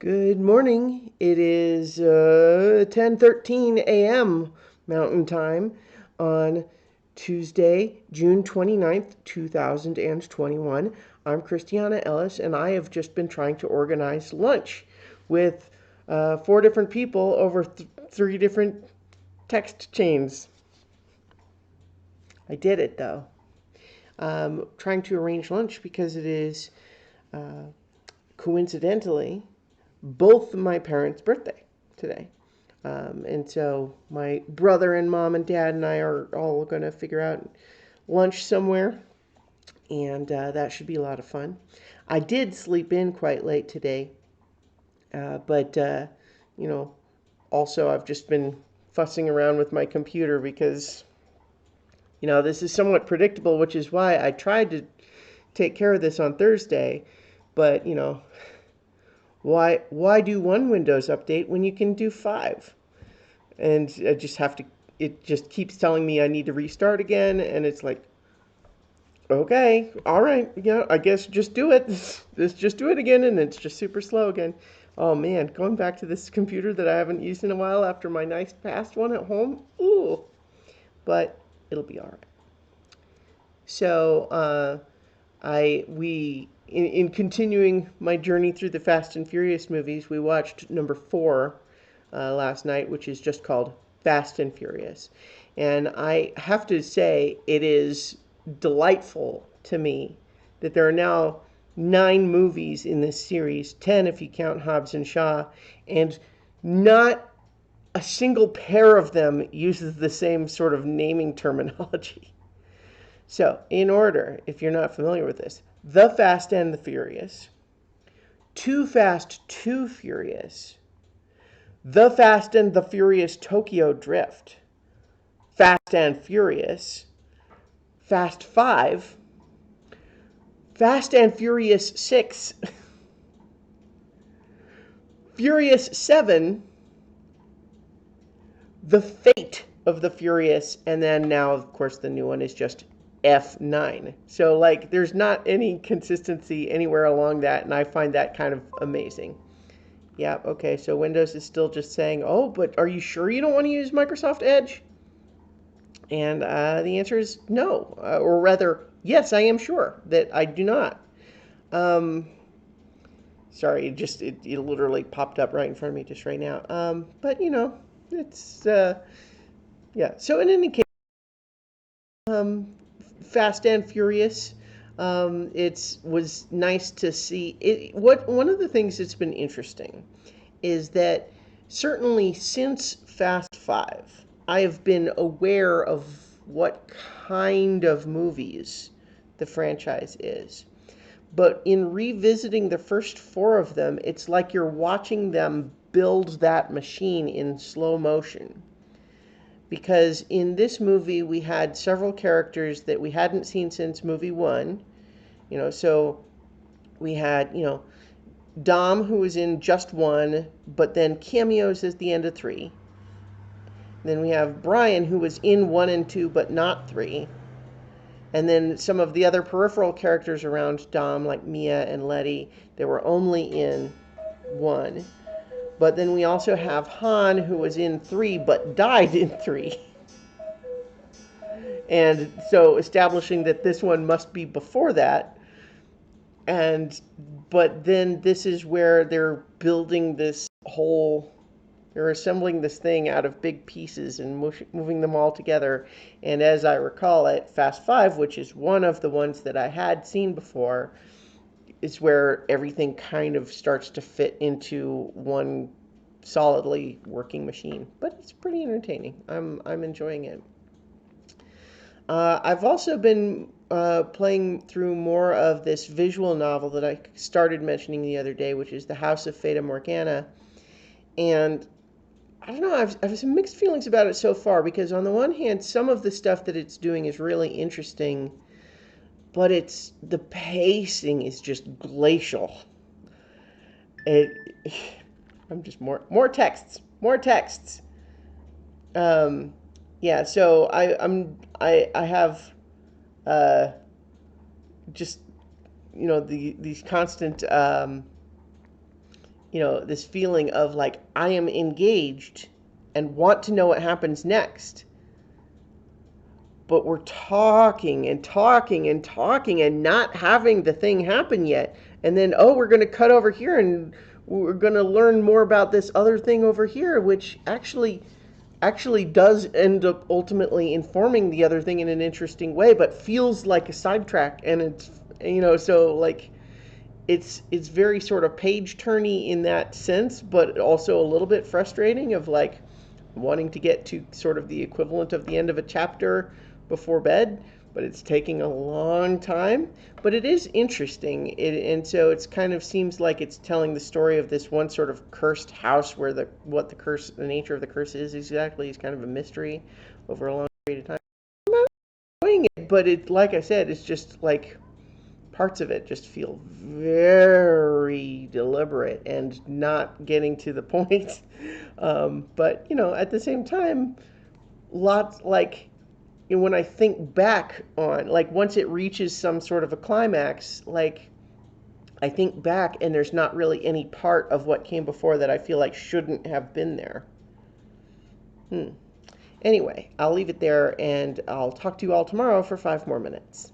Good morning. It is 10:13 a.m. Mountain Time on Tuesday, June 29th, 2021. I'm Christiana Ellis, and I have just been trying to organize lunch with four different people over three different text chains. I did it though. Trying to arrange lunch because it is coincidentally both my parents' birthday today. And so my brother and mom and dad and I are all going to figure out lunch somewhere, and that should be a lot of fun. I did sleep in quite late today, but you know, also I've just been fussing around with my computer because this is somewhat predictable, which is why I tried to take care of this on Thursday, but why do one Windows update when you can do five? And I just have to. It just keeps telling me I need to restart again, and it's like, okay, all right, I guess just do it. Just do it again, and it's just super slow again. Oh man, going back to this computer that I haven't used in a while after my nice past one at home. Ooh, but it'll be all right. So in continuing my journey through the Fast and Furious movies, we watched number four last night, which is just called Fast and Furious. And I have to say, it is delightful to me that there are now 9 movies in this series, 10 if you count Hobbs and Shaw, and not a single pair of them uses the same sort of naming terminology. So, in order, if you're not familiar with this, The Fast and the Furious, Too Fast, Too Furious, The Fast and the Furious Tokyo Drift, Fast and Furious, Fast 5, Fast and Furious 6, Furious 7, The Fate of the Furious, and then now, of course, the new one is just F9. So, there's not any consistency anywhere along that, and I find that kind of amazing. Yeah, okay, so Windows is still just saying, oh, but are you sure you don't want to use Microsoft Edge? And the answer is no, or rather, yes, I am sure that I do not. Um, Sorry, it literally popped up right in front of me just right now. But it's yeah. So in any case, Fast and Furious. It was nice to see it. What One of the things that's been interesting is that certainly since Fast Five, I have been aware of what kind of movies the franchise is. But in revisiting the first four of them, it's like you're watching them build that machine in slow motion. Because in this movie, we had several characters that we hadn't seen since movie one. So we had, Dom, who was in just one, but then cameos at the end of three. Then we have Brian, who was in one and two, but not three. And then some of the other peripheral characters around Dom, like Mia and Letty, they were only in one. But then we also have Han, who was in three, but died in three. And so establishing that this one must be before that. But then this is where they're building this whole, they're assembling this thing out of big pieces and moving them all together. And as I recall it, Fast Five, which is one of the ones that I had seen before, is where everything kind of starts to fit into one solidly working machine. But it's pretty entertaining. I'm enjoying it. I've also been playing through more of this visual novel that I started mentioning the other day, which is The House of Fata Morgana. And I don't know, I have some mixed feelings about it so far because, on the one hand, some of the stuff that it's doing is really interesting, but the pacing is just glacial. It, I'm just more texts, more texts. Yeah, so I have just these constant this feeling of like I am engaged and want to know what happens next, but we're talking and talking and talking and not having the thing happen yet. And then, oh, we're going to cut over here and we're going to learn more about this other thing over here, which actually does end up ultimately informing the other thing in an interesting way, but feels like a sidetrack. And it's, so like it's very sort of page turny in that sense, but also a little bit frustrating of like wanting to get to sort of the equivalent of the end of a chapter before bed, but it's taking a long time. But it is interesting, and so it's kind of seems like it's telling the story of this one sort of cursed house where the nature of the curse is exactly is kind of a mystery over a long period of time. I'm not enjoying it, but it, like I said, it's just like parts of it just feel very deliberate and not getting to the point. But at the same time, lots like when I think back on like once it reaches some sort of a climax, like I think back and there's not really any part of what came before that I feel like shouldn't have been there. Hmm. Anyway, I'll leave it there and I'll talk to you all tomorrow for 5 more minutes.